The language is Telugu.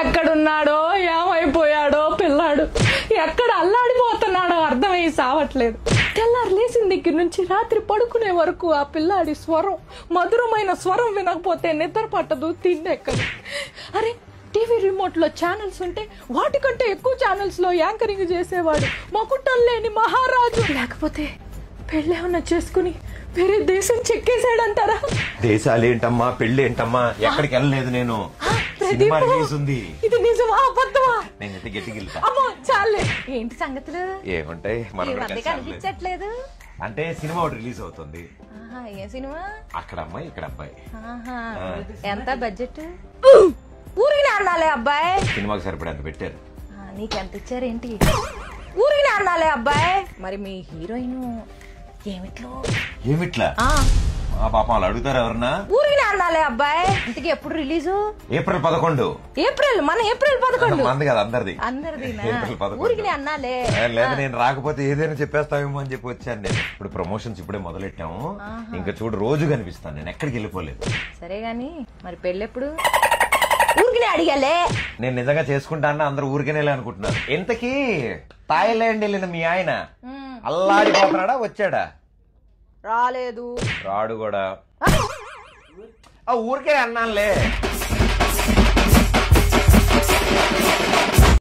ఎక్కడున్నాడో ఏమైపోయాడో పిల్లాడు, ఎక్కడ అల్లాడిపోతున్నాడో అర్థమై సావట్లేదు. తెల్లారు లేచిన దగ్గర నుంచి రాత్రి పడుకునే వరకు ఆ పిల్లాడి స్వరం, మధురమైన స్వరం వినకపోతే నిద్ర పట్టదు, తిండెక్కదు. అరే టీవీ రిమోట్ లో ఛానల్స్ ఉంటే వాటికంటే ఎక్కువ ఛానల్స్ లో యాంకరింగ్ చేసేవాడు మకుటం లేని మహారాజు. లేకపోతే పెళ్ళేమన్నా చేసుకుని వేరే దేశం చెక్కేశాడంటారా? దేశాలేంటమ్మా, పెళ్ళేంటమ్మా, ఎక్కడికి వెళ్ళలేదు నేను. సినిమా రిలీజ్ ఉంది. ఇది నిజమా అబద్ధమా? నేనైతే గట్టిగిల్తా. అమ్మో చాలే. ఏంటి సంగతులు? ఏముంటాయి, కనిపించట్లేదు. అంటే సినిమా ఒకటి రిలీజ్ అవుతుంది. ఏ సినిమా? అక్కడ అమ్మాయి ఇక్కడ అబ్బాయి. ఎంత బడ్జెట్? ఊరిని అన్నాలే అబ్బాయి. సినిమాకి సరిపడేంత పెట్టారు. నీకెంత ఇచ్చారేంటి? ఊరిని అన్నాలే అబ్బాయి. మరి మీ హీరోయిన్ ఏమిట్లా? పాపం వాళ్ళు అడుగుతారు ఎవరన్నా. ఊరిని అన్నాలే అబ్బాయి. ఇంతకీ ఎప్పుడు రిలీజ్? ఏప్రిల్ 11. ఏప్రిల్ 11 మంది కదా అందరిది. ఏప్రిల్ 11 అన్నాలే. లేదా నేను రాకపోతే ఏదైనా చెప్పేస్తావేమో అని చెప్పి వచ్చాను నేను. ఇప్పుడు ప్రమోషన్స్ ఇప్పుడే మొదలెట్టాము. ఇంకా చూడు రోజు కనిపిస్తాను నేను, ఎక్కడికి వెళ్ళిపోలేదు. సరే గాని మరి పెళ్ళెప్పుడు? ఊరికినే అడిగాలే. నేను నిజంగా చేసుకుంటా అన్న అందరూ ఊరికనే అనుకుంటున్నారు. ఇంతకీ థాయిలాండ్ వెళ్ళిన మీ ఆయన అల్లాడిపోతున్నాడా, వచ్చాడా? రాలేదు. రాడు కూడా. ఊరికే అన్నానులే.